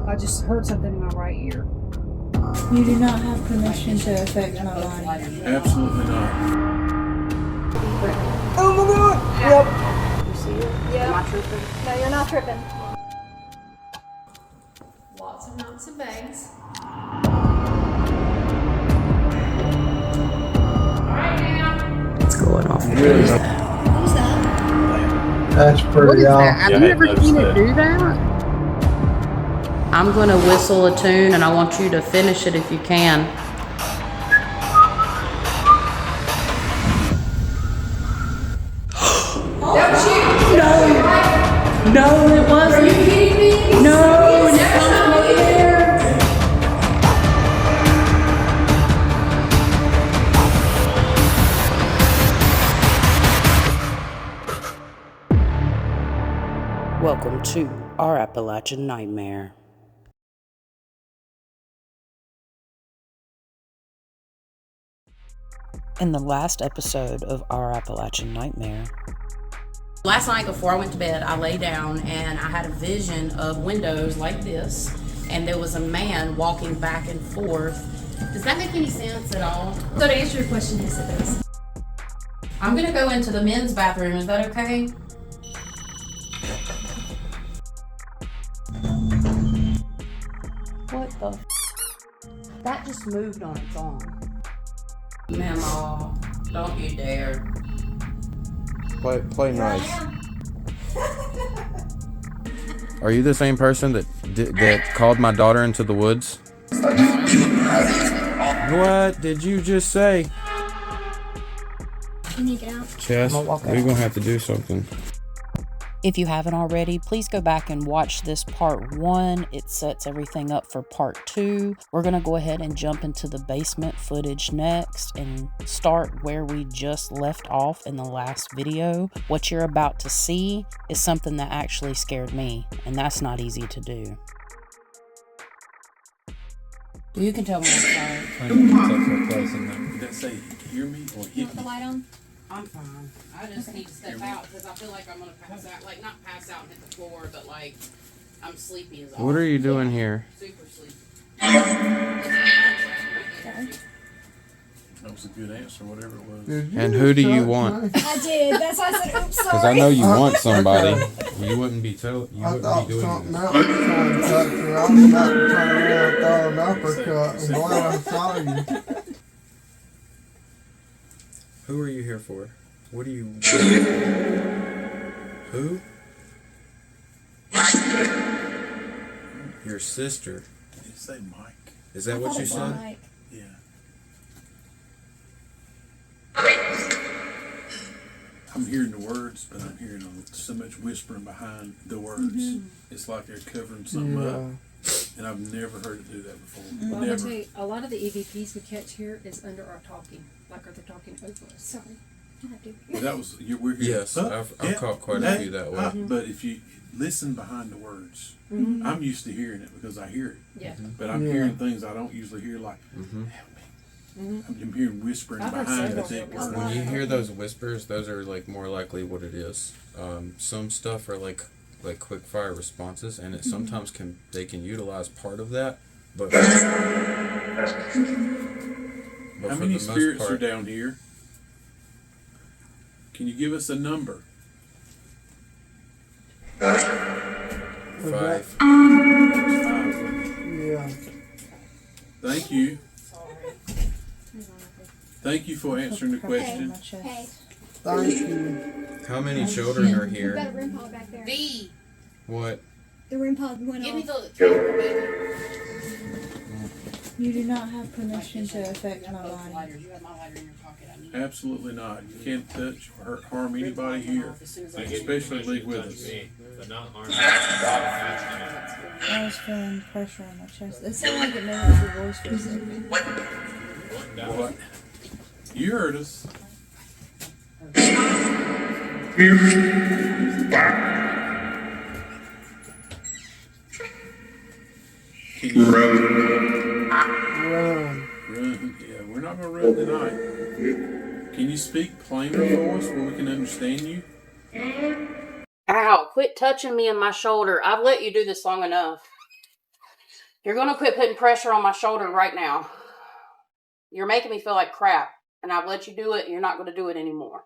I just heard something in my right ear. You do not have permission to affect my body. Absolutely not. Oh my god! Yep. You see it? Yeah. Am I tripping? No, you're not tripping. Lots of knots and bangs. Alright now. It's going off. What is that? That's pretty What is awesome. that? Have you ever seen it do that? I'm going to whistle a tune and I want you to finish it if you can. That was you. No, it wasn't. Are you kidding me? No, and it comes from over there. Welcome to our Appalachian Nightmare. In the last episode of our Appalachian Nightmare, last night before I went to bed, I lay down and I had a vision of windows like this, and there was a man walking back and forth. Does that make any sense at all? So to answer your question, yes it does. I'm gonna go into the men's bathroom, is that okay? What the? That just moved on its own. Mama, don't you dare. Play nice. Are you the same person that called my daughter into the woods? What did you just say? Can you get out? Chess, we're gonna have to do something. If you haven't already, please go back and watch this part 1. It sets everything up for part 2. We're going to go ahead and jump into the basement footage next and start where we just left off in the last video. What you're about to see is something that actually scared me, and that's not easy to do. You can tell me I'm Did that say hear me or hit The me? light on? I'm fine. I just need to step out because I feel like I'm going to pass out. Like, not pass out and hit the floor, but like, I'm sleepy as all. What are you doing here? Super sleepy. That was a good answer, whatever it was. And who do you want? I did. That's why I said, oops, sorry. Because I know you want somebody. You wouldn't be doing I thought this. something else was trying to touch her. I was about to turn around and throw an uppercut. I'm glad I saw you. Who are you here for? What do you... Who? Your sister. Did it say Mike? Is that what you said? Mike. Yeah. I'm hearing the words, but I'm hearing so much whispering behind the words. It's like they're covering something up. And I've never heard it do that before. Well, I'm gonna Never. tell you, a lot of the EVPs we catch here is under our talking, like are they talking over us? Sorry. Well, that was we're here. Yes, I've caught quite a few that way. But if you listen behind the words, I'm used to hearing it because I hear it. Yeah. But I'm hearing things I don't usually hear, like help me. I'm hearing whispering I've heard behind the several. big words. When you hear those whispers, those are like more likely what it is. Some stuff are like quick fire responses, and it sometimes can utilize part of that. But How for many the most spirits are part, down here? Can you give us a number? 5. Yeah. Thank you. Thank you for answering the In question. my chest. Hey, Thank you. How many children are you got a here? room pod back there. B, What? The room pod went give me off. the... You do not have permission to affect my Both body. lighters. You have my lighter in your pocket. I need it. Absolutely not. You can't touch or harm anybody here, especially leave with us. I was feeling pressure on my chest. It sounded like it mimicked your voice for a second. What? You heard us. Can you Run. run? Yeah, we're not gonna run tonight. Can you speak plainer for us where we can understand you? Ow, quit touching me on my shoulder. I've let you do this long enough. You're going to quit putting pressure on my shoulder right now. You're making me feel like crap, and I've let you do it, and you're not going to do it anymore.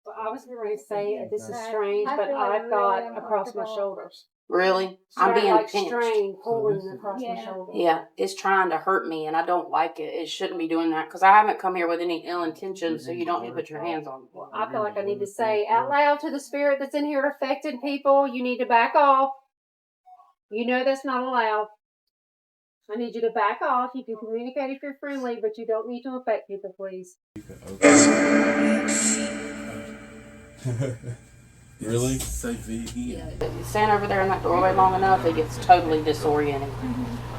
Well, I was going to say this is strange, but I've got across my shoulders. Really? I'm being like pinched. strained, pulling across my shoulder. Yeah, it's trying to hurt me, and I don't like it. It shouldn't be doing that, because I haven't come here with any ill intention, so you don't need to put your hands on me. Well, I feel like I need to say out loud to the spirit that's in here affecting people, you need to back off. You know that's not allowed. I need you to back off. You can communicate if you're friendly, but you don't need to affect people, please. Really? Say V again. You stand over there in that doorway long enough, it gets totally disorienting.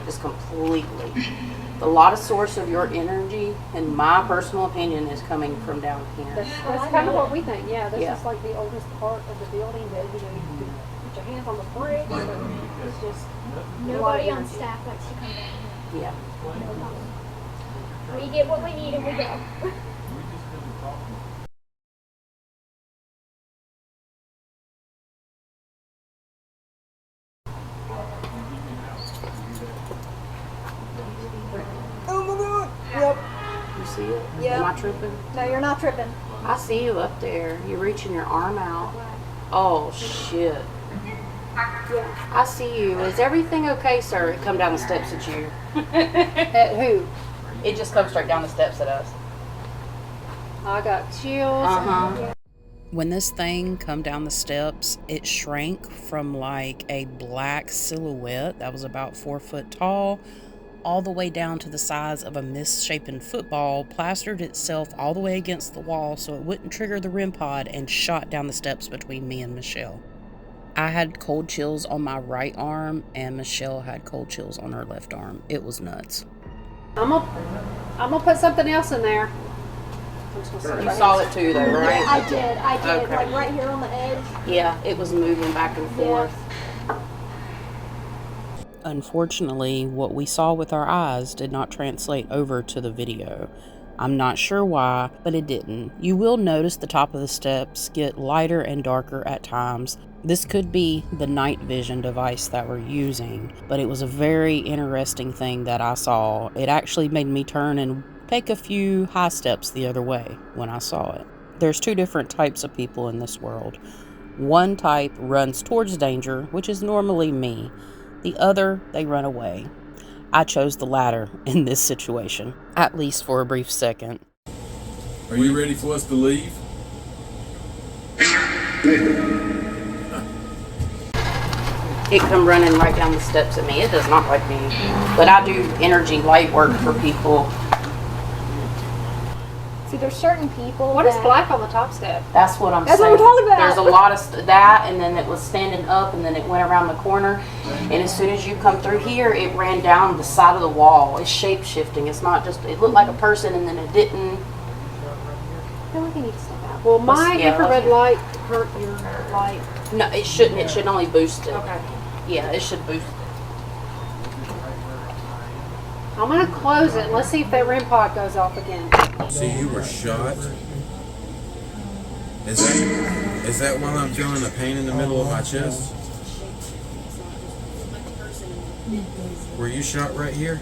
Just completely. A lot of source of your energy, in my personal opinion, is coming from down here. That's kind of what we think. Yeah, this Yeah. is like the oldest part of the building that, you know, you can put your hands on the brick. It's just Nobody on staff likes to come down here. Yeah. We get what we need and we go. Oh my god! Yep. You see it? Yeah. Am I tripping? No, you're not tripping. I see you up there. You're reaching your arm out. Oh, shit. Yeah. I see you. Is everything okay, sir? It come down the steps at you. at who? It just comes straight down the steps at us. I got chills. Uh-huh. When this thing come down the steps, it shrank from like a black silhouette that was about 4 foot tall, all the way down to the size of a misshapen football, plastered itself all the way against the wall so it wouldn't trigger the REM pod, and shot down the steps between me and Michelle. I had cold chills on my right arm, and Michelle had cold chills on her left arm. It was nuts. I'm gonna put something else in there. You saw it too, though, right? I did. Okay. Like right here on the edge. Yeah, it was moving back and forth. Unfortunately, what we saw with our eyes did not translate over to the video. I'm not sure why, but it didn't. You will notice the top of the steps get lighter and darker at times. This could be the night vision device that we're using, but it was a very interesting thing that I saw. It actually made me turn and take a few high steps the other way when I saw it. There's 2 different types of people in this world. One type runs towards danger, which is normally me. The other, they run away. I chose the latter in this situation, at least for a brief second. Are you ready for us to leave? It come running right down the steps at me. It does not like me, but I do energy light work for people. See, there's certain people. What is black on the top step? That's what I'm That's saying. what we're talking about. There's a lot of that, and then it was standing up, and then it went around the corner. And as soon as you come through here, it ran down the side of the wall. It's shape shifting. It's not just. It looked like a person, and then it didn't. I feel like I need to step out. Well, my Yeah, infrared light hurt your light. No, it shouldn't. It should only boost it. Okay. Yeah, it should boost it. I'm gonna close it. Let's see if that REM pod goes off again. So you were shot? Is that why I'm feeling the pain in the middle of my chest? Were you shot right here?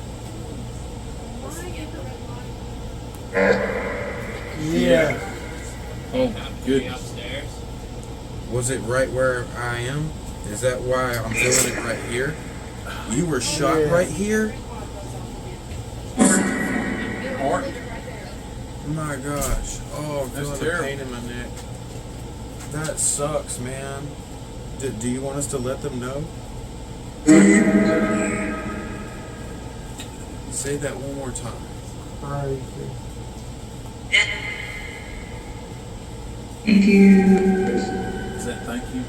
Yeah. Oh, good. Was it right where I am? Is that why I'm feeling it right here? You were shot right here? Heart? My gosh. Oh, I'm feeling the terrible. pain in my neck. That sucks, man. Do you want us to let them know? Say that one more time. Crazy. Is that thank you?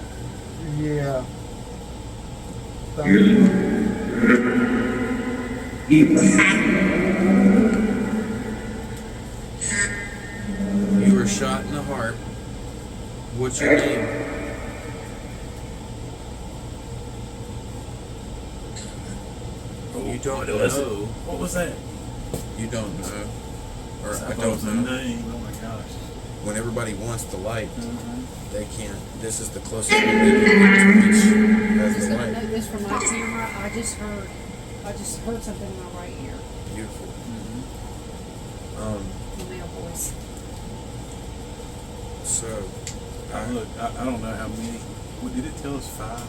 Yeah. Thank you. You were shot in the heart. What's your name? You don't know. What was that? You don't know. Or I thought it don't was a know. name. Oh my gosh. When everybody wants the light, they can't. This is the closest we can get to reach as the light. just heard something in my right ear. Beautiful. The male voice. So, I don't know how many. What, did it tell us 5?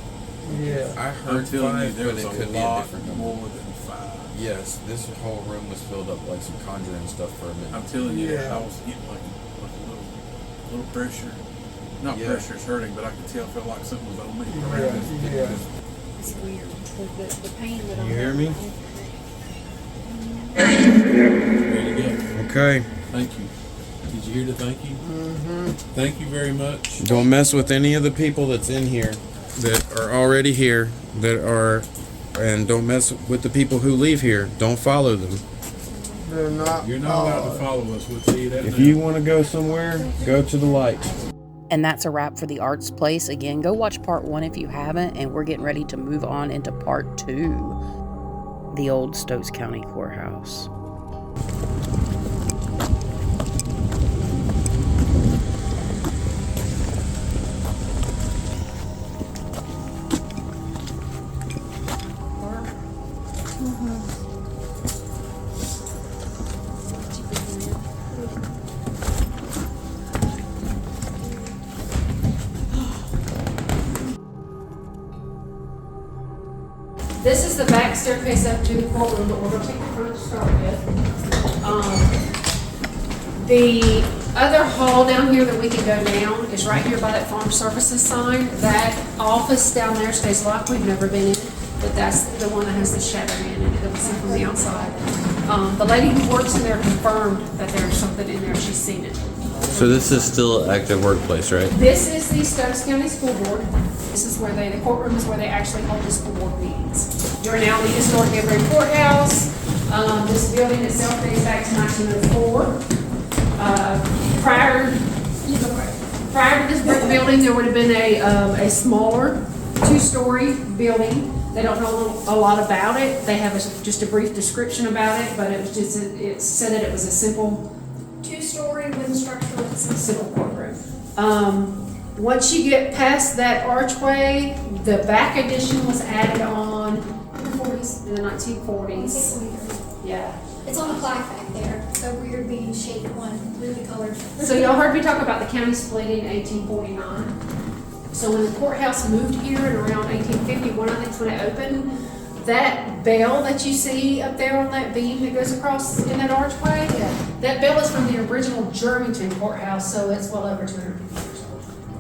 Yeah. I I'm heard telling you, 5, there but was it a could be a lot different number. more than 5. Yes, this whole room was filled up like some conjuring stuff for a minute. I'm telling you, Yeah. I was getting like a little pressure. Not Yeah. pressure's hurting, but I could tell, felt like something was on me. Yeah. It's weird. The pain that I'm You hear me? Ready to go. Okay. Thank you. Did you hear the thank you? Thank you very much. Don't mess with any of the people that's in here that are already here and don't mess with the people who leave here. Don't follow them. They're not. You're not allowed to follow us. We'll tell you that If now. you want to go somewhere, go to the light. And that's a wrap for the Arts Place. Again, go watch part 1 if you haven't, and we're getting ready to move on into part 2, the old Stokes County Courthouse. This is the back staircase up to the courtroom, but we're gonna take the front to start with. The other hall down here that we can go down is right here by that farm services sign. That office down there stays locked, we've never been in, but that's the one that has the shadow in it that we see from the outside. The lady who works in there confirmed that there's something in there, she's seen it. So this is still an active workplace, right? This is the Stokes County School Board. This is where the courtroom is where they actually hold the school board meetings. You're now the Historic Courthouse. This building itself dates back to 1904. Prior to this brick building, there would have been a smaller 2-story building. They don't know a lot about it. They have just a brief description about it, but it said that it was a simple 2-story wooden structure with a civil courtroom. Once you get past that archway, the back addition was added on in the 40s. in the 1940s. Yeah. It's on the plaque back there, the weird bean shaped one, really colored. So y'all heard me talk about the county splitting in 1849. So when the courthouse moved here in around 1851, I think is when it opened, that bell that you see up there on that beam that goes across in that archway, that bell is from the original Germantown courthouse, so it's well over 250 years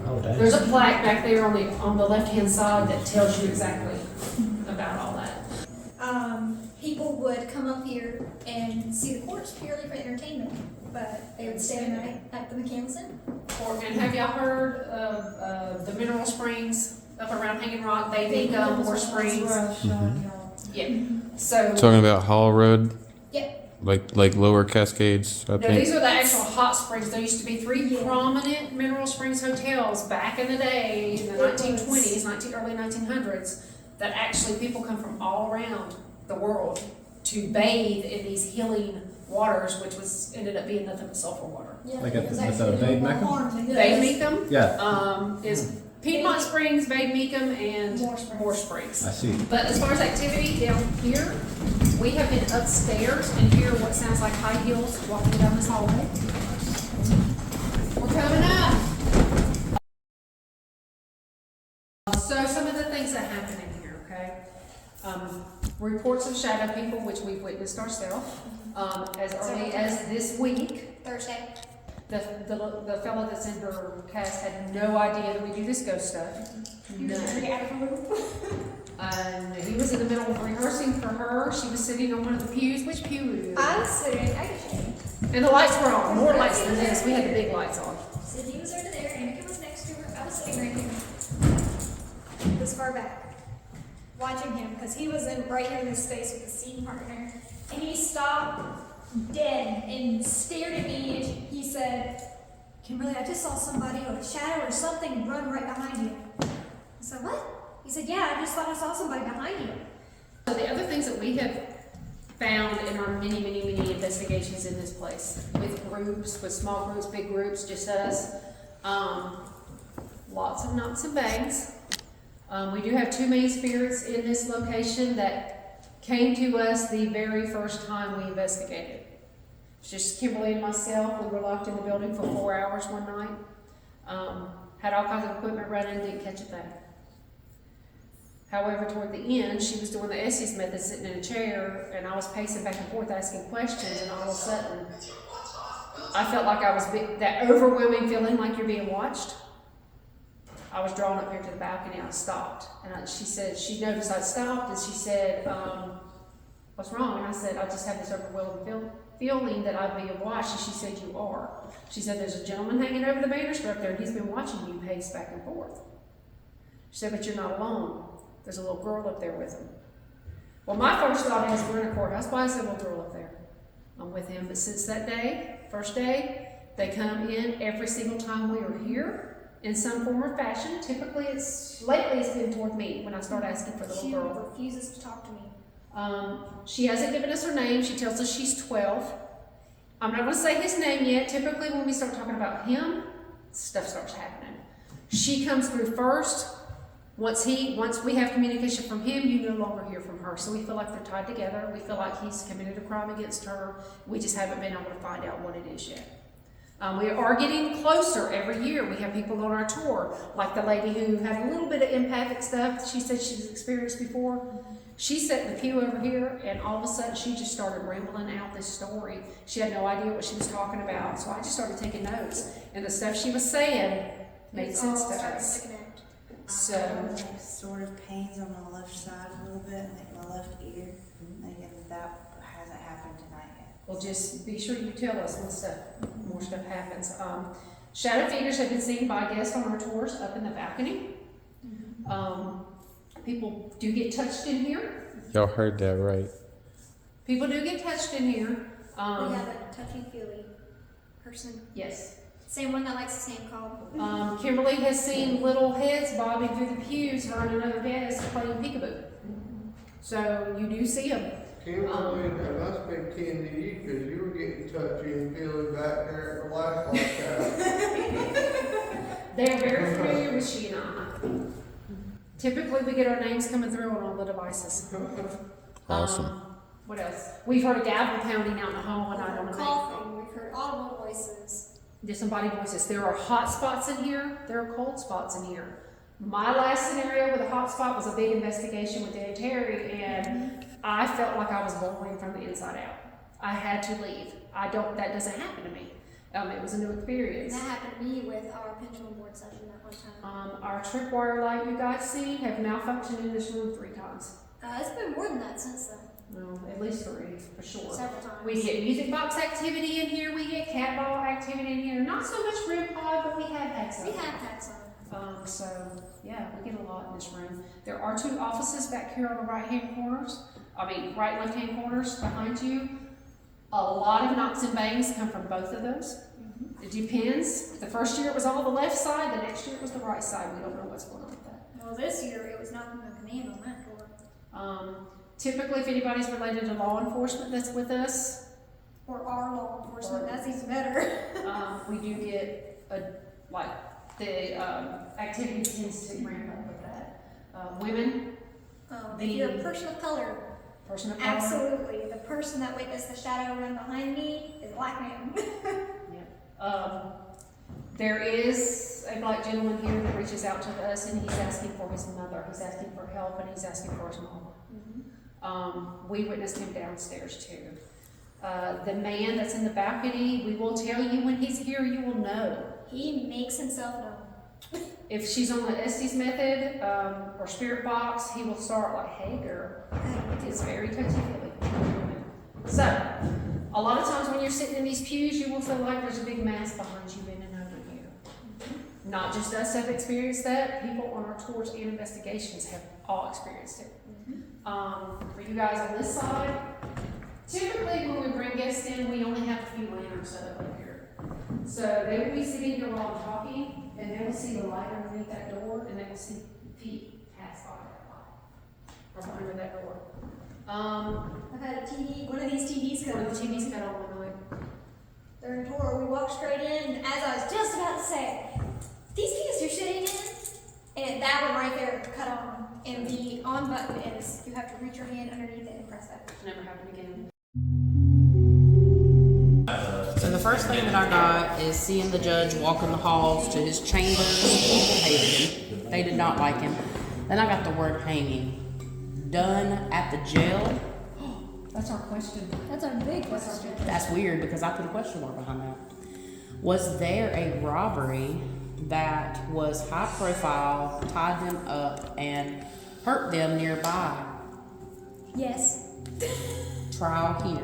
old. There's a plaque back there on the left-hand side that tells you exactly about all that. People would come up here and see the courts purely for entertainment, but they would stay the night at the McCandleston. And have y'all heard of the mineral springs up around Hanging Rock, Baby More Springs? Yeah. So Talking about Hall Road, Yep. like Lower Cascades, I no, think. these are the actual hot springs. There used to be 3 prominent mineral springs hotels back in the day, in the 1920s, early 1900s, that actually people come from all around the world to bathe in these healing waters, which ended up being nothing but sulfur water. Yeah, Like it at was the actually Bade more Mecca? harm than good. Bade Meekum Yeah, is Piedmont Springs, Bade Meekum, and More Springs. I see. But as far as activity down here, we have been upstairs and hear what sounds like high heels walking down this hallway. We're coming up. So some of the things that happen in here, okay? Reports of shadow people, which we've witnessed ourselves, as early as this week. Thursday. The fellow that's in her cast had no idea that we do this ghost stuff. None. And he was in the middle of rehearsing for her. She was sitting on one of the pews. Which pew? I was sitting, I can show you. And the lights were on. More lights than this. We had the big lights on. Sydney was over there, Anakin was next to her, I was sitting right here. This far back, watching him, because he was right here in this space with his scene partner, and he stopped dead and stared at me, and he said, Kimberly, I just saw somebody or a shadow or something run right behind you. I said, what? He said, yeah, I just thought I saw somebody behind you. So the other things that we have found in our many, many, many investigations in this place, with groups, with small groups, big groups, just us, lots of knocks and bangs. We do have two main spirits in this location that came to us the very first time we investigated. It's just Kimberly and myself. We were locked in the building for 4 hours one night. Had all kinds of equipment running, didn't catch a thing. However, toward the end, she was doing the Estes method, sitting in a chair, and I was pacing back and forth asking questions, and all of a sudden, I felt like I was, that overwhelming feeling like you're being watched. I was drawn up here to the balcony, I stopped, and she said, she noticed I'd stopped, and she said, what's wrong? And I said, I just have this overwhelming feeling that I'm being watched, and she said, you are. She said, there's a gentleman hanging over the banister up there, and he's been watching you pace back and forth. She said, but you're not alone. There's a little girl up there with him. Well, my first thought is, we're in a courthouse. Why is there a little girl up there? I'm with him. But since that day, first day, they come in every single time we are here in some form or fashion. Typically, lately it's been toward me when I start asking for the little girl. She refuses to talk to me. She hasn't given us her name. She tells us she's 12. I'm not going to say his name yet. Typically, when we start talking about him, stuff starts happening. She comes through first. Once we have communication from him, you no longer hear from her. So we feel like they're tied together. We feel like he's committed a crime against her. We just haven't been able to find out what it is yet. We are getting closer every year. We have people on our tour, like the lady who had a little bit of empathic stuff she said she's experienced before. She sat in the pew over here, and all of a sudden she just started rambling out this story. She had no idea what she was talking about, so I just started taking notes. And the stuff she was saying made sense to us. So, like sort of pains on my left side a little bit, like my left ear. Again, that hasn't happened tonight yet. well, just be sure you tell us when more stuff happens. Shadow figures have been seen by guests on our tours up in the balcony. People do get touched in here. Y'all heard that right. People do get touched in here. We have a touchy-feely person. Yes. Same one that likes the same call. Kimberly has seen little heads bobbing through the pews, her and another guest playing peekaboo. So you do see them. Kimberly, that must be kin to you, because you were getting touchy and feely back there at the last lockout. They're very familiar with she and I. Typically, we get our names coming through on all the devices. Awesome. What else? We've heard a gavel pounding out in the hall one night on the main. Coughing. We've heard audible voices. Disembodied voices. There are hot spots in here. There are cold spots in here. My last scenario with a hot spot was a big investigation with Dan Terry, and I felt like I was boiling from the inside out. I had to leave. That doesn't happen to me. It was a new experience. That happened to me with our pendulum board session that one time. Our tripwire light you guys see have malfunctioned in this room 3 times. It's been more than that since then. No, at least 3 for sure. Several times. We get music box activity in here. We get cat ball activity in here. Not so much REM pod, but we have had some. We have had some. So yeah, we get a lot in this room. There are 2 offices back here on the right and left hand corners behind you. A lot of knocks and bangs come from both of those. It depends. The first year it was all the left side, the next year it was the right side. We don't know what's going on with that. Well, this year it was knocking on command on that door. Typically, if anybody's related to law enforcement that's with us, Or our law enforcement, that's even better. we do get the activity tends to ramp up with that. Women, If you're a person of color, person of color. absolutely. The person that witnessed the shadow run behind me is a black man. There is a black gentleman here that reaches out to us, and he's asking for his mother. He's asking for help, and he's asking for his mom. We witnessed him downstairs too. The man that's in the balcony, we will tell you when he's here, you will know. He makes himself known. If she's on the Estes method or spirit box, he will start like, hey girl. It's very touchy-feely. So, a lot of times when you're sitting in these pews, you will feel like there's a big mass behind you bending over you. Not just us have experienced that. People on our tours and investigations have all experienced it. For you guys on this side, typically when we bring guests in, we only have a few lanterns set up here. So they will be sitting here while I'm talking, and they will see the light underneath that door, and they will see Pete pass by that light from under that door. I've had a TV, one of these TVs One come of the TVs cut on one night. during tour. We walked straight in, and as I was just about to say, these pews you're sitting in, And that one right there, cut on. And the on button is you have to reach your hand underneath it and press that. Never happened again. So the first thing that I got is seeing the judge walk in the halls to his chambers. People hated him. They did not like him. Then I got the word hanging. Done at the jail. That's our question. That's our big question. That's weird because I put a question mark behind that. Was there a robbery that was high profile, tied them up, and hurt them nearby? Yes. Trial here.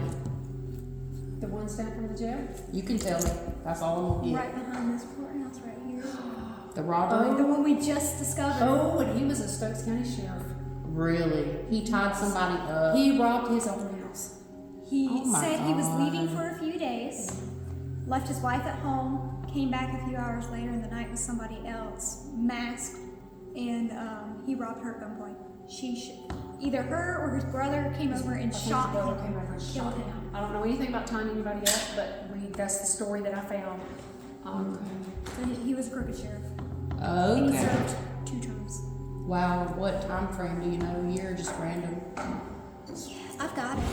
The ones down from the jail? You can tell me. That's all I'm gonna get. Right behind this courthouse right here. The robbery? The one we just discovered. Oh, and he was a Stokes County sheriff. Really? He tied somebody up. He robbed his own house. He Oh my said he was God. leaving for a few days, left his wife at home, came back a few hours later in the night with somebody else, masked, and he robbed her at gunpoint. Either her or his brother came over and shot him. Came over and Killed shot him. him. I don't know anything about tying anybody up, but that's the story that I found. So he was a crooked sheriff. And he Okay. served 2 terms. Wow. What time frame do you know? Year? Just random? Yes, I've got it.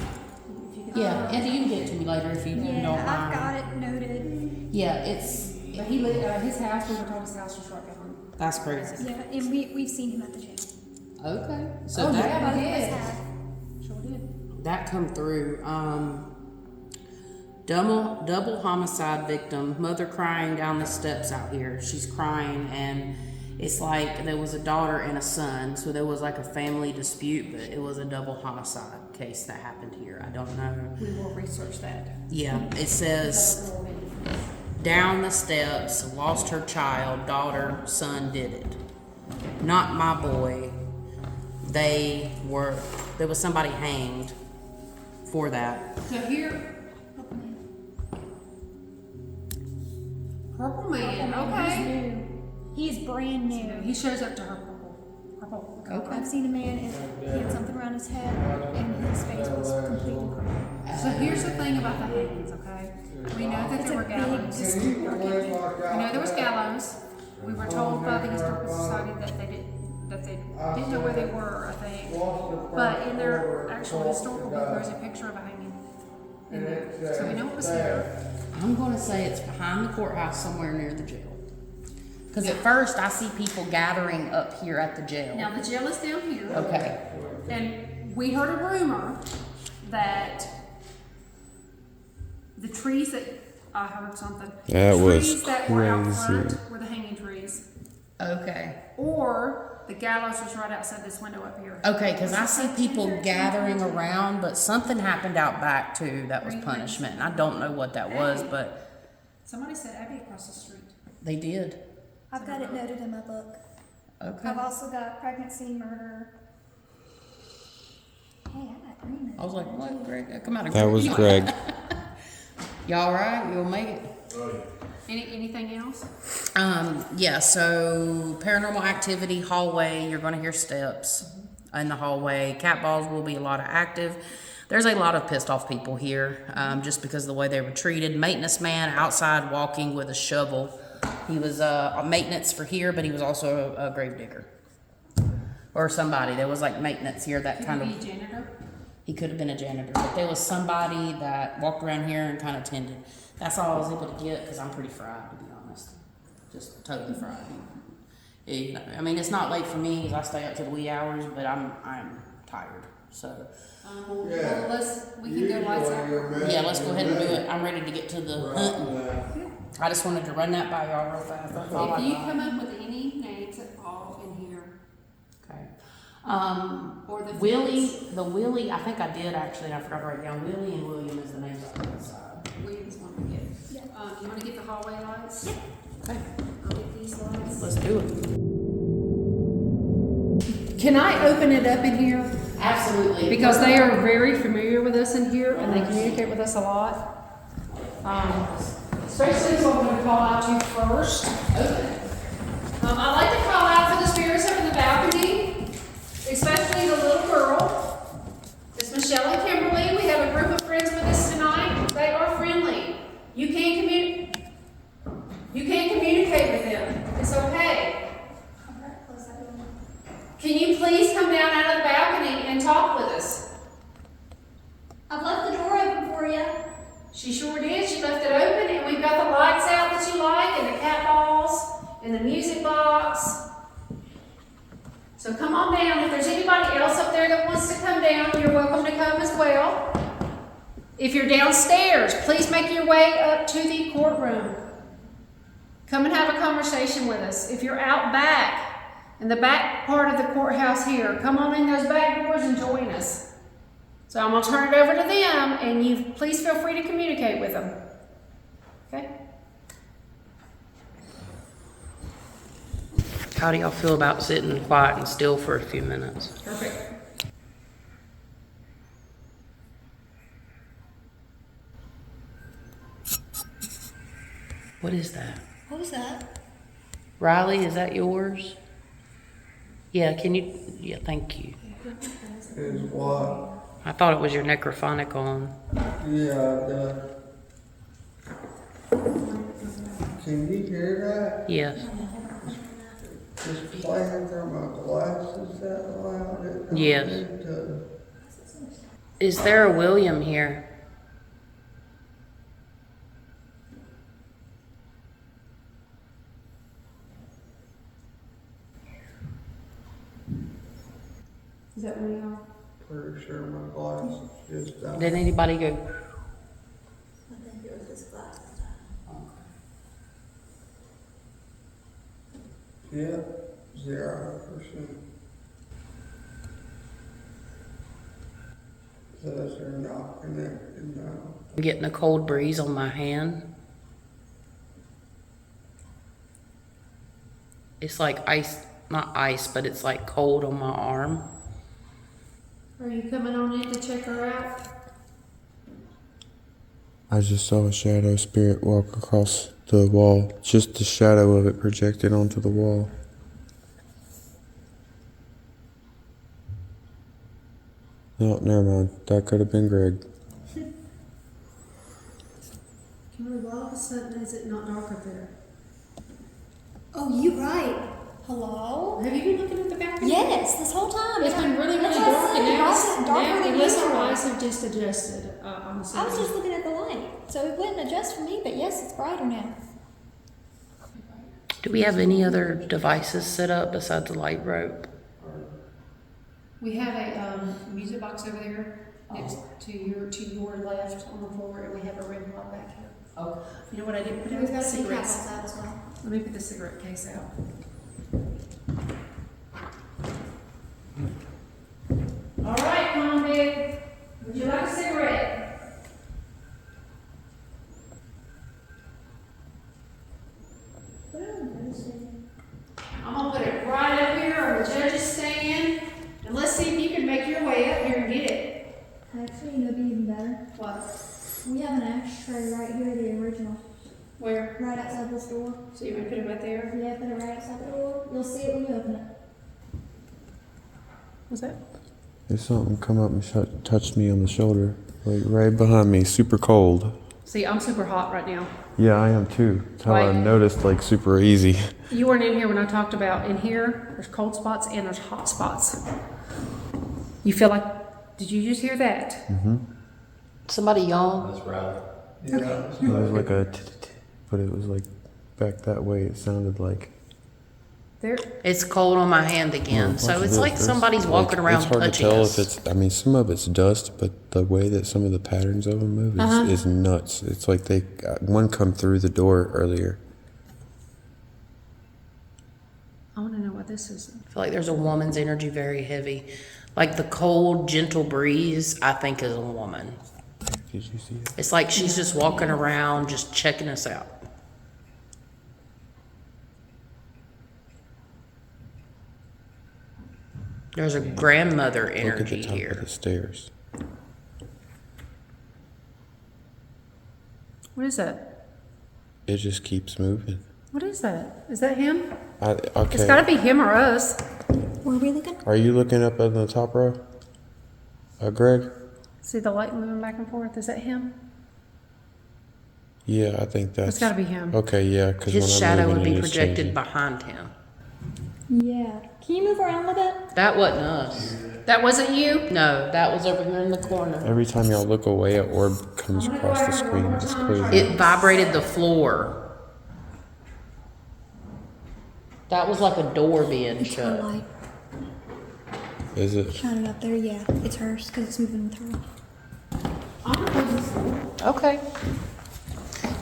Yeah. And you can get it to me later if you Yeah, don't I've mind. got it noted. Yeah. It's. But he lived, his house, we were told his house was right behind. That's crazy. Yeah, and we've seen him at the jail. Okay. So Oh, that yeah. Both of did. us have. Sure did. that come through. Double homicide victim. Mother crying down the steps out here. She's crying, and it's like there was a daughter and a son. So there was like a family dispute, but it was a double homicide case that happened here. I don't know. We will research that. Yeah, it says down the steps, lost her child, daughter, son did it. Not my boy. There was somebody hanged for that. So here, Purple Man, okay. He's brand new. He shows up to her purple. Okay. I've seen a man and he had something around his head and his face was completely crooked. So here's the thing about the hangings, okay? We know that It's there a were gallows. big dispute. We know there was gallows. We were told by the Historical Society that they didn't know where they were, I think. But in their actual historical book, there's a picture of a hanging in there. So we know it was here. I'm going to say it's behind the courthouse somewhere near the jail. Because at first I see people gathering up here at the jail. Now the jail is down here. Okay. And we heard a rumor that the trees that I heard something. That the was trees that were out crazy. front were the hanging trees, Okay. or the gallows was right outside this window up here. Okay, because I see people gathering around, but something happened out back too that was punishment. And I don't know what that was, but Somebody said Abby across the street. they did. I've got it noted in my book. Okay. I've also got pregnancy, murder. Hey, I got green. I was like, what, Greg? Come out of That was Greg. Y'all right? You'll make it. Anything else? Yeah, so paranormal activity, hallway, you're going to hear steps in the hallway. Cat balls will be a lot of active. There's a lot of pissed off people here just because of the way they were treated. Maintenance man outside walking with a shovel. He was a maintenance for here, but he was also a grave digger. Or somebody. There was like maintenance here that kind of... Could he be a janitor? He could have been a janitor, but there was somebody that walked around here and kind of tended. That's all I was able to get because I'm pretty fried, to be honest. Just totally fried. I mean, it's not late for me 'cause I stay up to the wee hours, but I'm tired. So Well, we can go lights out. yeah, let's go ahead and do it. I'm ready to get to the hunting. I just wanted to run that by y'all real fast. That's all If I you got. come up with any names that fall in here, Okay. or the Willie, I think I did actually. I forgot to write down. Willie and William is the names on the side. Williams want to get. You want to get the hallway lights? Okay, I'll get these lights. let's do it. Can I open it up in here? Absolutely. Because they are very familiar with us in here and they communicate with us a lot. Especially who I'm going to call out to first. I like to call out for the spirits up in the balcony, especially the little girl. It's Michelle and Kimberly. We have a group of friends with us tonight. They are friendly. You can't communicate with them. It's okay. She sure did. She left it open, and we've got the lights out that you like, and the cat balls, and the music box. So come on down. If there's anybody else up there that wants to come down, you're welcome to come as well. If you're downstairs, please make your way up to the courtroom. Come and have a conversation with us. If you're out back, in the back part of the courthouse here, come on in those back doors and join us. So I'm gonna turn it over to them, and you please feel free to communicate with them. Okay? How do y'all feel about sitting quiet and still for a few minutes? Perfect. What is that? What was that? Riley, is that yours? Yeah, can you? Yeah, thank you. Is what? I thought it was your necrophonic on. Yeah, can you hear Yes. that? Just playing through my glasses that loud. It don't Yes. need to. Is there a William here? Is that one y'all? Pretty sure my glasses just died. Did anybody go? I think it was his glasses. Yeah, 0%. Says they're not connected now. I'm getting a cold breeze on my hand. It's like ice, not ice, but it's like cold on my arm. Are you coming on in to check her out? I just saw a shadow spirit walk across the wall. Just the shadow of it projected onto the wall. No, never mind. That could have been Greg. Kimberly, why all of a sudden is it not dark up there? Oh, you right. Hello? Have you been looking at the balcony? Yes, this whole time. It's been really, really That's what I dark, said. and now Why is it darker than unless our usual? eyes have just adjusted. I'm I was assuming. just looking at the light, so it wouldn't adjust for me, but yes, it's brighter now. Do we have any other devices set up besides the light rope? We have a music box over there next to your left on the floor, and we have a red light back here. Okay. You know what I did? Put We've the got some cigarettes. candles out as well. Let me put the cigarette case out. All right, convict. Would you like a cigarette? I'm gonna put it right up here on the judge's stand, and let's see if you can make your way up here and get it. Actually, it'll be even better. What? We have an ashtray right here, the original, Where? right outside this door. So you want to put it right there? Yeah, put it right outside the door. You'll see it when you open it. What's that? There's something come up and touched me on the shoulder, like right behind me, super cold. See, I'm super hot right now. Yeah, I am too. That's how I Right. noticed, like super easy. You weren't in here when I talked about in here, there's cold spots and there's hot spots. You feel like, did you just hear that? Somebody yawn. Yeah. It was like a, but it was like back that way. It sounded like. There, It's cold on my hand again, so it's like somebody's walking around It's hard to touching tell us. if it's. I mean, some of it's dust, but the way that some of the patterns of them move is nuts. It's like they one come through the door earlier. I want to know what this is. I feel like there's a woman's energy very heavy. Like the cold, gentle breeze, I think is a woman. Did you see it? It's like she's just walking around, just checking us out. There's a grandmother Look at energy the top here. of the stairs. What is that? It just keeps moving. What is that? Is that him? Okay. It's got to be him or us. Where are we looking? Are you looking up on the top row? Greg? See the light moving back and forth? Is that him? Yeah, I think that's. It's got to be him. Okay, yeah, because His shadow would be projected behind him. Yeah. Can you move around a little bit? That wasn't us. That wasn't you? No, that was over here in the corner. Every time y'all look away, an orb comes across the screen. It's crazy. It vibrated the floor. That was like a door being It's her shut. light. Is it? Shine it up there, yeah. It's hers because it's moving with her. Okay.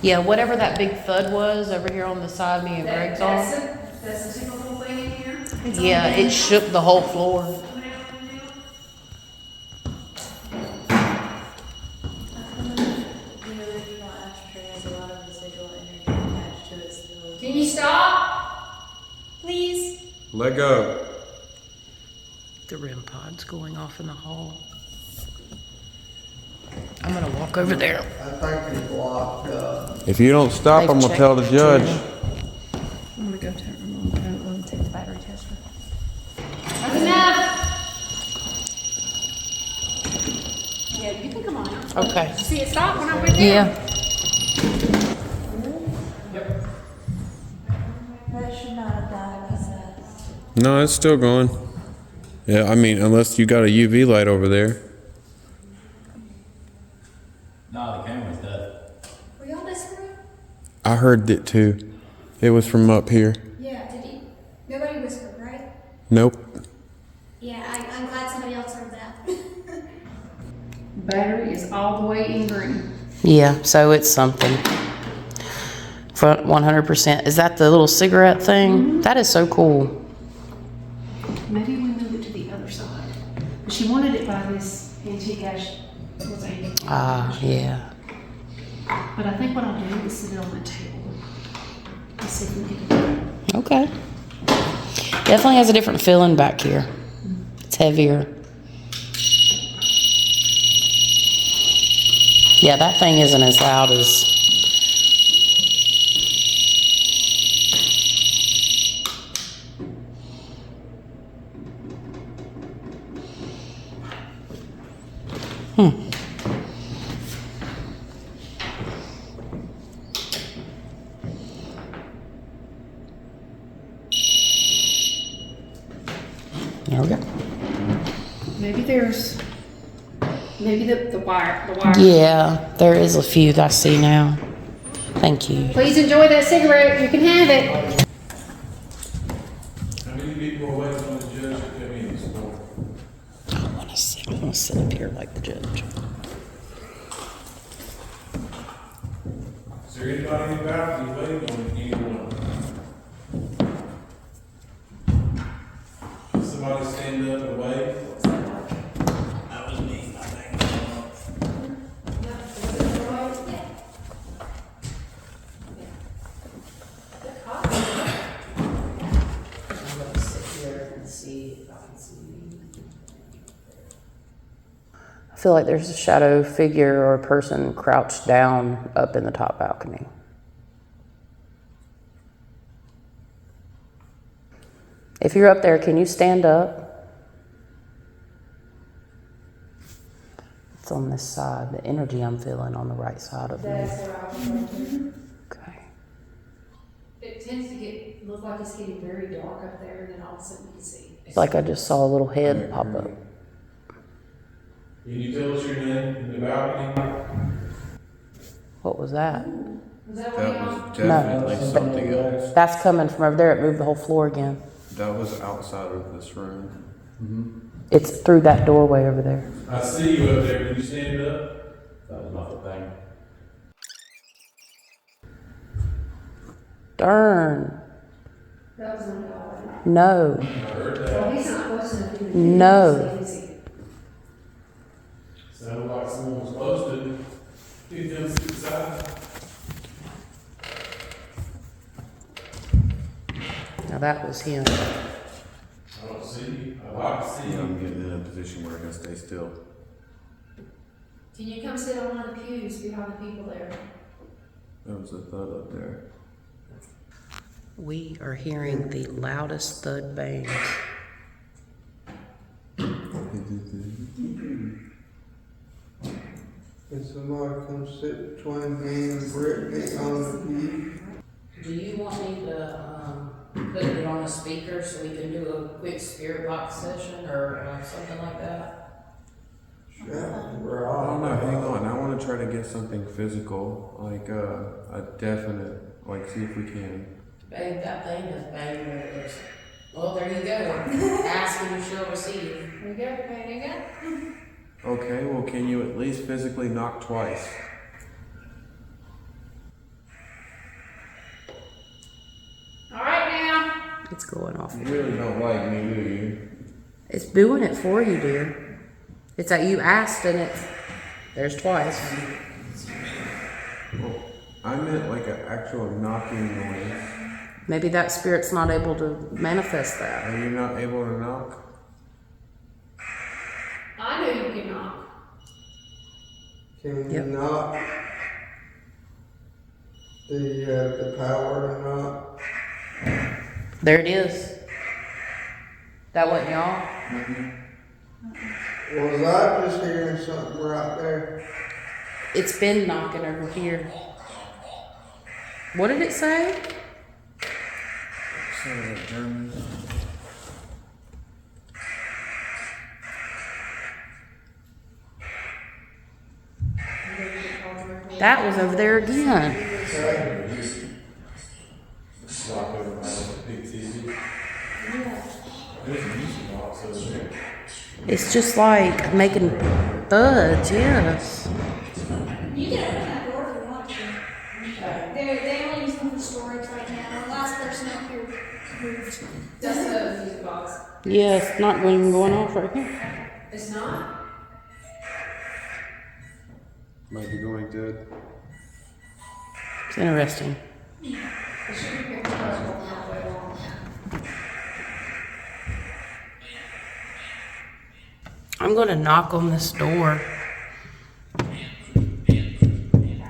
Yeah, whatever that big thud was over here on the side me and Greg's on. That's the typical thing in here? Yeah, it shook the whole floor. You know that you know ashtray has a lot of residual energy attached to it still. Can you stop? Please. Let go. The REM pod's going off in the hall. I'm gonna walk over there. I think it's locked up. If you don't stop, They've I'm gonna tell the checked judge. too. I'm gonna go take the battery tester. That's enough. Yeah, you can come on out. Okay. See it stop when I went down? Yeah. That should not have died like that. No, it's still going. Yeah, I mean, unless you got a UV light over there. No, the camera's dead. Were y'all whispering? I heard it too. It was from up here. Yeah, did you? Nobody whispered, right? Nope. Yeah, I'm glad somebody else heard that. Battery is all the way in green. Yeah, so it's something. For 100%. Is that the little cigarette thing? That is so cool. Maybe we move it to the other side. But she wanted it by this antique ash. What's antique? Ah, yeah. But I think what I'll do is sit it on the table. Let's see if we can. Okay. Definitely has a different feeling back here. It's heavier. Yeah, that thing isn't as loud as... There we go. Maybe the wire. Yeah, there is a few that I see now. Thank you. Please enjoy that cigarette. You can have it. How many people are waiting on the judge to come in this morning? I want to sit up here like the judge. Is there anybody in the balcony waiting on anyone? Somebody stand up and wave? That was me, I think. I'm going to sit here and see if I can see. I feel like there's a shadow figure or a person crouched down up in the top balcony. If you're up there, can you stand up? It's on this side. The energy I'm feeling on the right side of me. That's what I was going to. Okay. It tends to look like it's getting very dark up there, and then all of a sudden you can see. It's like I just saw a little head pop up. Can you tell us your name in the balcony? What was that? Was that That what was y'all? definitely something else. That's coming from over there. It moved the whole floor again. That was outside of this room. It's through that doorway over there. I see you up there. Can you stand up? That was not the thing. Darn. That was on y'all. No. Well, he's not close enough to No. Sounded like someone was close to you. You come sit beside. Now that was him. I don't see you. I like to see Yeah, you. I'm getting in a position where I can stay still. Can you come sit on one of the pews behind the people there? There was a thud up there. We are hearing the loudest thud bangs. Can somebody come sit between me and Brittany on the pew? Do you want me to put it on a speaker so we can do a quick spirit box session or something like something physical, like a definite, like see if we can. Babe, that thing is banging it. Well, there you go. Ask and you shall receive. There you go. There you go. Okay, well, can you at least physically knock twice? All right now. It's going off. You really don't like me, do you? It's doing it for you, dear. It's like you asked and there's twice. Well, I meant like an actual knocking noise. Maybe that spirit's not able to manifest that. Are you not able to knock? I know you can knock. Can you Yep. knock the power to knock? There it is. That wasn't y'all? Was I just hearing something right there? It's been knocking over here. What did it say? Sounds like German. That was over there again. Knock over by the big TV. There's a music box over there. It's just like making thuds, yes. You can open that door if you want to. They only use them for storage right now. The last person up here moved. Just the music box. Yeah, it's not even going off right here. It's not? Might be going good. It's interesting. It should be picked up halfway along. I'm going to knock on this door.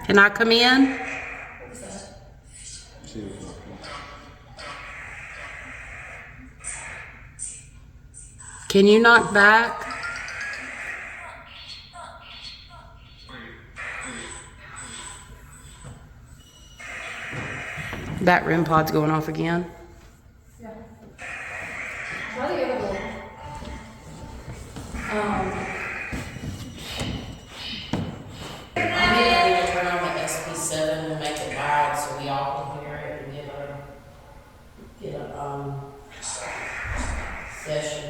Can I come in? Can you knock back? That REM pod's going off again. Yeah. Try the other one. I may need to turn on the SP7 and make it loud so we all can hear it and get a session.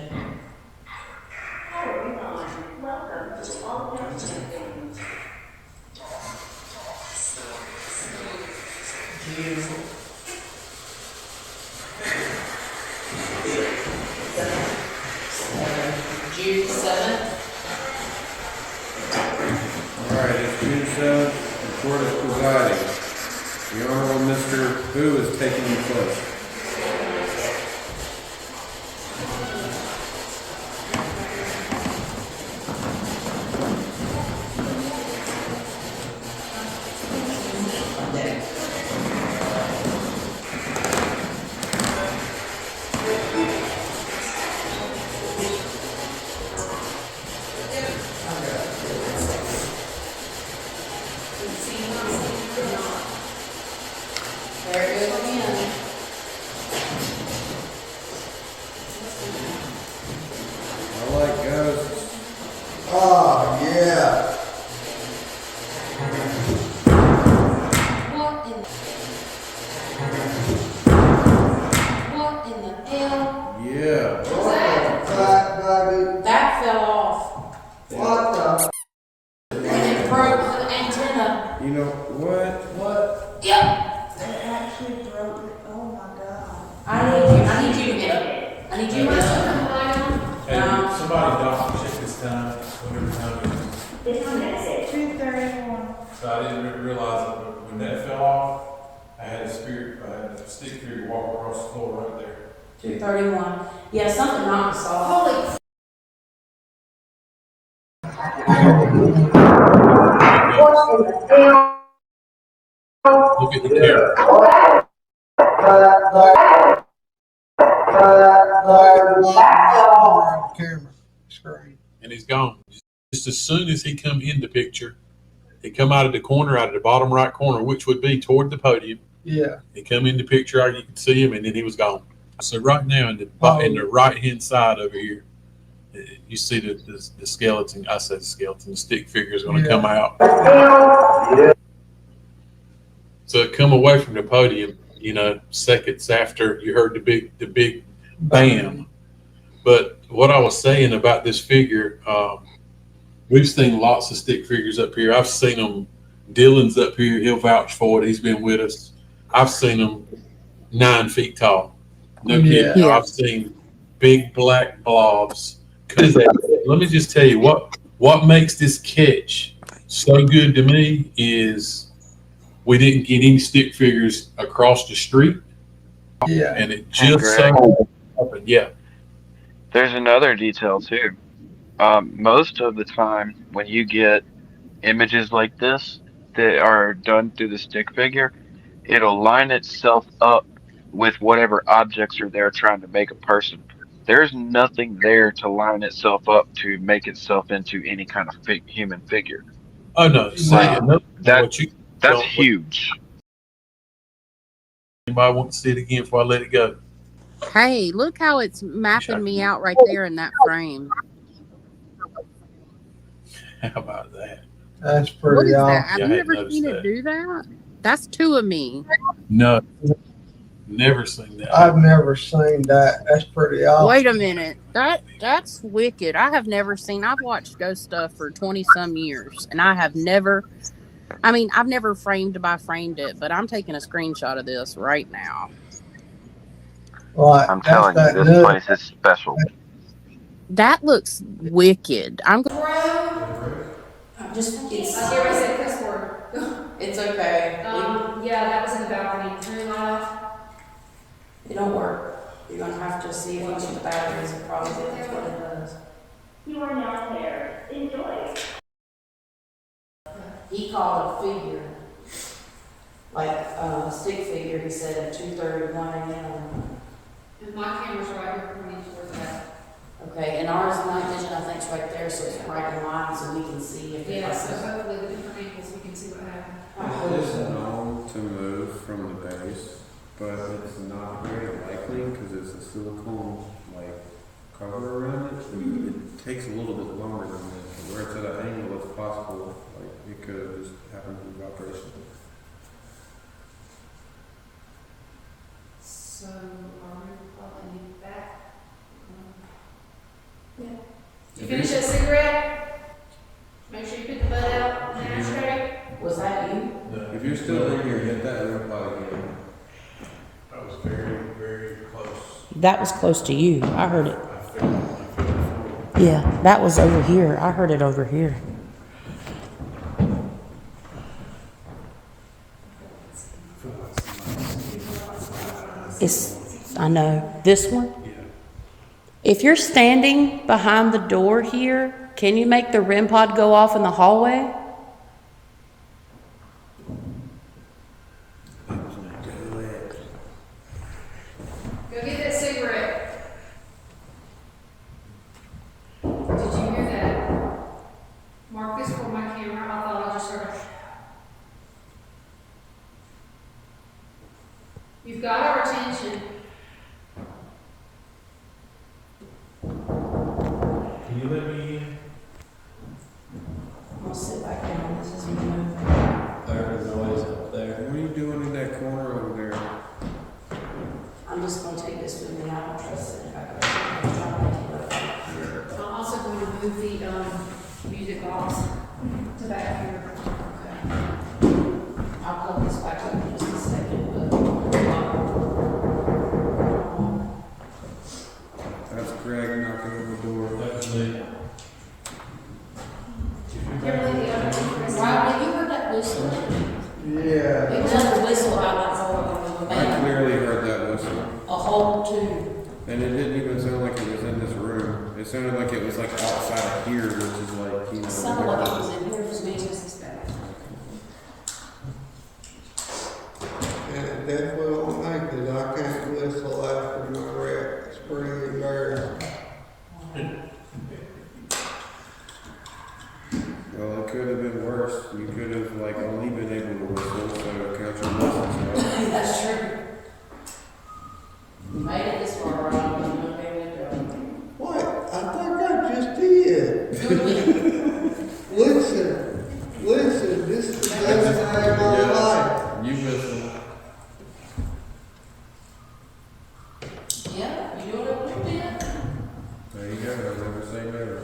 June 7th. Alright, it's June 7th. The court is presiding. The Honorable Mr. Who is taking the place? There it goes again. I like ghosts. Oh, yeah. What in the hell? Yeah. Fat baby. That fell off. What the? And it broke the antenna. You know what? What? Yep. It actually broke it. Oh my god. I need you to get up. I need you to get up. Hey, somebody dock check this time, whatever time it is. It's on exit 231. So I didn't realize that when that fell off, I had a stick figure walk across the floor right there. 231. Yeah, something wrong with saw. Holy. Look at the camera. Camera screen. And he's gone. Just as soon as he come in the picture, he come out of the corner, out of the bottom right corner, which would be toward the podium. Yeah. He come in the picture, you could see him, and then he was gone. So right now in the right hand side over here, You see the skeleton. I said skeleton. The stick figure is going to Yeah. come out. So it come away from the podium. Seconds after you heard the big bam. But what I was saying about this figure, we've seen lots of stick figures up here. I've seen them. Dylan's up here. He'll vouch for it. He's been with us. I've seen them 9 feet tall. No kidding. Yeah. I've seen big black blobs. Let me just tell you what makes this catch so good to me is we didn't get any stick figures across the street, Yeah. and it just so happened. Yeah. There's another detail too. Most of the time, when you get images like this that are done through the stick figure, it'll line itself up with whatever objects are there trying to make a person. There's nothing there to line itself up to make itself into any kind of human figure. Oh no. See, That's huge. Anybody want to see it again before I let it go? Hey, look how it's mapping me out right there in that frame. How about that? That's What pretty is awesome. that? Have Yeah, I you hadn't ever seen noticed it do that? That's 2 of me. No, never seen that. I've never seen that. That's pretty awesome. Wait a minute. That's wicked. I've watched ghost stuff for 20 some years, and I've never framed by framed it, but I'm taking a screenshot of this right now. Like, I'm telling you, this good. place is special. That looks wicked. Just It's, here we said cuss word. it's okay. Yeah, that was in the balcony. Turn your light off. It don't work. You're gonna have to see if you get the batteries. It probably is what it does. You are now there. Enjoy. He called a figure, like a stick figure. He said at 2:31 a.m. And my camera's right here pointing towards that. Okay, and ours night vision I think is right there, so it's right in line, so we can see if Yeah, it's. so hopefully the different angles we can see what happened. It is known to move from the base, but it's not very likely because it's a silicone cover around it. It takes a little bit longer than this. Where it's at an angle, it's possible it could have just happened through vibration. So, are we probably back? Yeah. Did you finish that cigarette? Make sure you put the butt out in the ashtray. Was that you? No. If you're still in here, hit that red light again. That was very, very close. That was close to you. I heard it. I felt it. Yeah, that was over here. I heard it over here. I know. This one? Yeah. If you're standing behind the door here, can you make the REM pod go off in the hallway? Go get that cigarette. Did you hear that? Mark this for my camera. I thought I just heard a. You've got our attention. Can you let me in? I'll sit back down. This is moving. There's noise up there. What are you doing in that corner over there? I'm just gonna take this with me. I don't trust it. I'm trying to make it look like here. I'm also going to move the music box to back here. Okay. I'll plug this back up in just a second, but. That's Greg knocking on the door. That's me. Kimberly, the other one. Wow, have you heard that whistle? Yeah. It was a whistle out that whole I clearly heard that whistle. a whole tune. And it didn't even sound like it was in this room. It sounded like it was outside of here, which is It sounded like it was in here for me. And it definitely won't make it. I can't whistle after my breath. It's pretty embarrassing. Well, it could have been worse. You could have only been able to whistle, so count your lessons, right? That's true. You made it this far, right? You know where we go. What? I think I Listen, this is the best day of my life. You whistle. Yeah, you doing it with me? There you go. Never say never.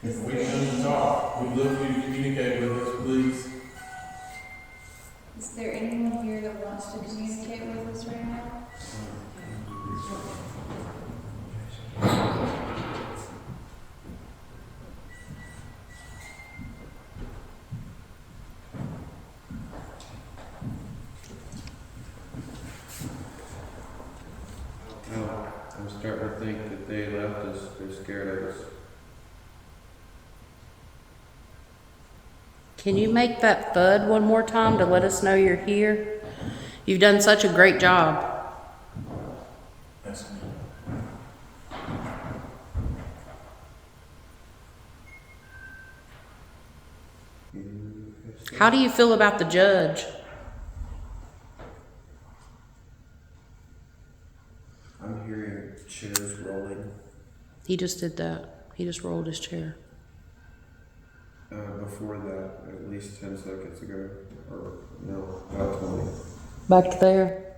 If we can talk, we'd love for you to communicate with us, please. Is there anyone here that wants to communicate with us right now? No, I'm starting to think that they left us. They're scared of us. Can you make that thud one more time to let us know you're here? You've done such a great job. That's me. How do you feel about the judge? I'm hearing chairs rolling. He just did that. He just rolled his chair. Before that, at least 10 seconds ago. Or, no, about 20. Back there?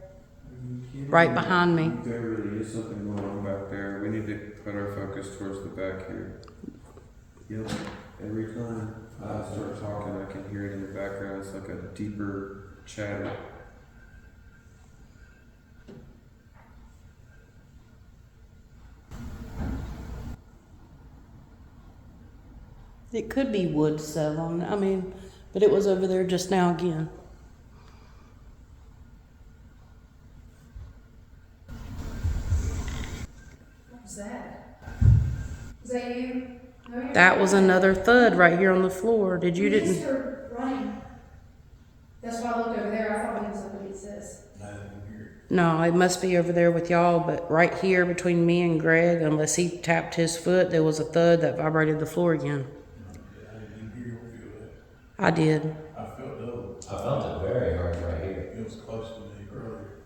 Right behind me. There really is something going on back there. We need to put our focus towards the back here. Yep. Every time I start talking, I can hear it in the background. It's like a deeper chatter. It could be wood settling. I mean, but it was over there just now again. What was that? Was that you? No, That was another thud right here on the floor. Did you didn't? Heard running. That's why I looked over there. I thought it was underneath this. No, it must be over there with y'all, but right here between me and Greg, unless he tapped his foot, there was a thud that vibrated the floor again. I did. I felt double. I felt it very hard right here. It was close to me earlier.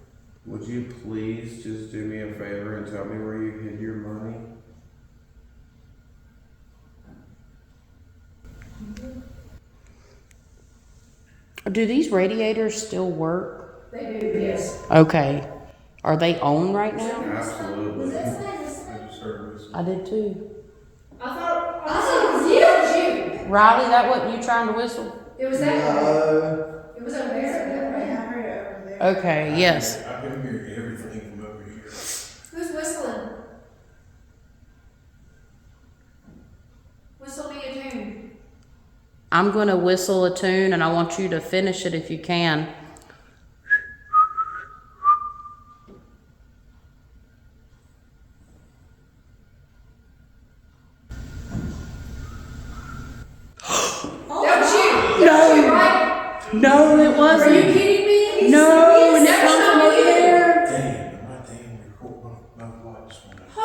Would you please just do me a favor and tell me where you hid your money? Do these radiators still work? They do, yes. Okay. Are they on right now? Absolutely. Was that somebody I just heard this. I did too. I thought it was you. It was you. Riley, that wasn't you trying to whistle? It was that one. No. It was over there. I heard it over there. Okay, yes. I can hear everything from over here. Who's whistling? Whistle me a tune. I'm going to whistle a tune and I want you to finish it if you can. That was you. That was you, right? No, it wasn't. Are you kidding me? No, and it That's comes from not over you. there. Damn, my damn record, my light just went out. Oh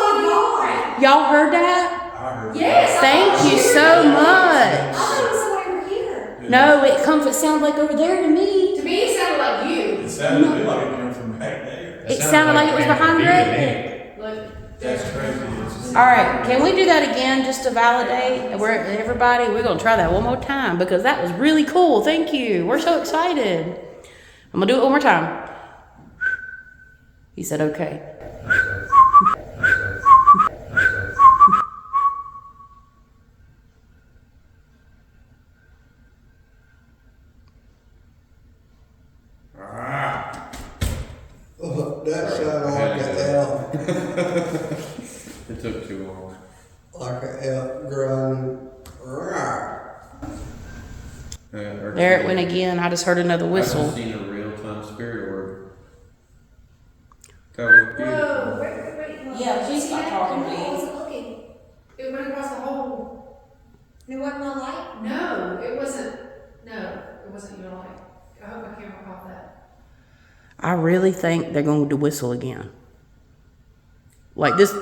my God. Y'all heard that? I heard. Yes. Thank you so I much. thought it was somebody over here. No, it sounds like over there to me. To me, it sounded like you. It sounded a bit like it came from back there. It sounded like it was behind Greg. Look. That's crazy. All right, can we do that again just to validate? Everybody, we're going to try that one more time because that was really cool. Thank you. We're so excited. I'm going to do it one more time. He said, okay. That sounded like an elf. It took too long. Like an elf groan. There it went again. I just heard another I've whistle. seen a real-time spirit orb. That was beautiful. Whoa, wait. Yeah, please stop talking to me. I wasn't looking. It went across the whole. It wasn't my light? No, it wasn't. No, it wasn't your light. I hope my camera caught that. I really think they're going to whistle again. Like this.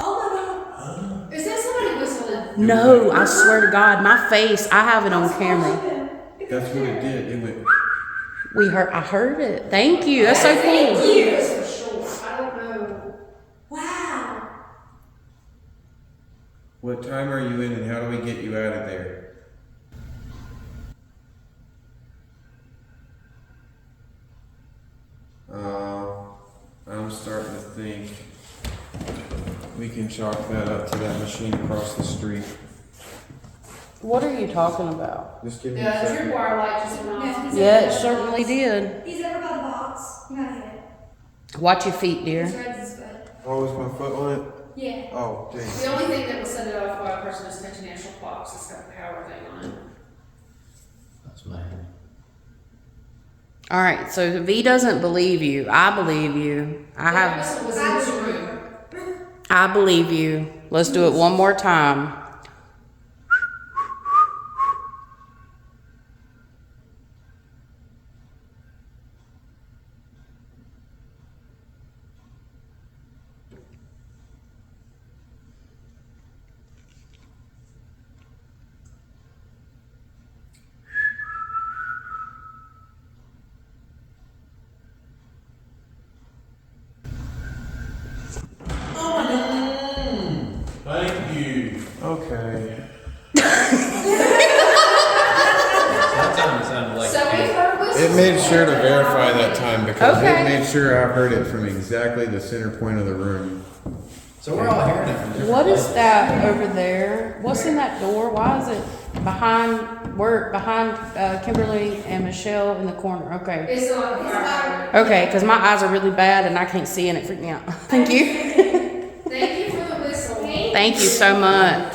Oh my God. Is that somebody whistling? No, I swear to God, my face, I have it on camera. That's what it did. It went. I heard it. Thank you. That's so cool. Thank you. That's for sure. I don't Wow. What time are you in and how do we get you out of there? I'm starting to think we can chalk that up to that machine across the street. What are you talking about? Just give me a second. Tripwire light just went off. Yeah, it certainly did. He's over by the box. You gotta hit it. Watch your feet, dear. It's right as his foot. Oh, is my foot on it? Yeah. Oh, dang. The only thing that will set it off while a person is touching the actual box is got the power thing on it. That's my hand. All right, so V doesn't believe you. I believe you. That whistle was in this room. I believe you. Let's do it one more time. Thank you. Okay. That time it sounded like So we heard whistles. It made sure to verify that time because Okay. it made sure I heard it from exactly the center point of the room. So we're all hearing it from different What is places. that over there? What's in that door? Why is it behind? We're behind Kimberly and Michelle in the corner. Okay. It's on fire. Okay, because my eyes are really bad and I can't see and it freaked me out. Thank you. Thank you for the whistle. Thank you so much.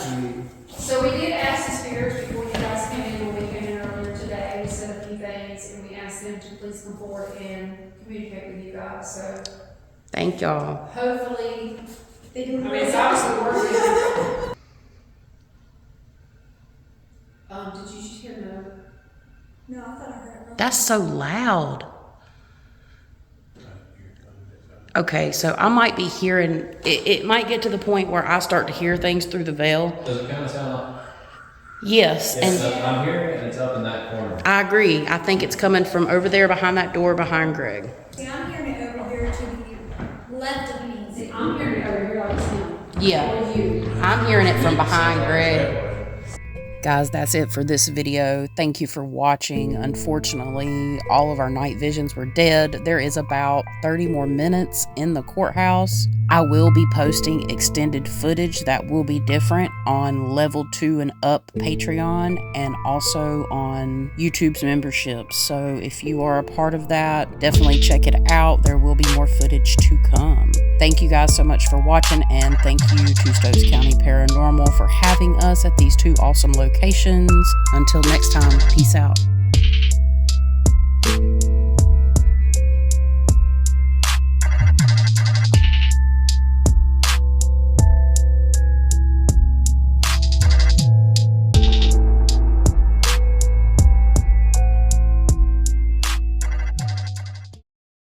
So we did ask the spirits before you guys came in, when we came in earlier today, we said a few things, and we asked them to please come forward and communicate with you guys, so Thank y'all. hopefully, They do I mean, it's obviously working. Did you just hear no? No, I thought I heard it. That's so loud. Okay, so I might be hearing, it might get to the point where I start to hear things through the veil. Does it kind of sound like? Yes, Yes, and I'm hearing it and it's up in that corner. I agree. I think it's coming from over there behind that door behind Greg. See, I'm hearing it over here to the left of me. See, I'm hearing it over here like it's him. Yeah, Or you. I'm hearing it from behind Greg. Guys, that's it for this video. Thank you for watching. Unfortunately, all of our night visions were dead. There is about 30 more minutes in the courthouse. I will be posting extended footage that will be different on level 2 and up Patreon and also on YouTube's membership. So if you are a part of that, definitely check it out. There will be more footage to come. Thank you guys so much for watching, and thank you to Stokes County Paranormal for having us at these two awesome locations. Until next time, peace out.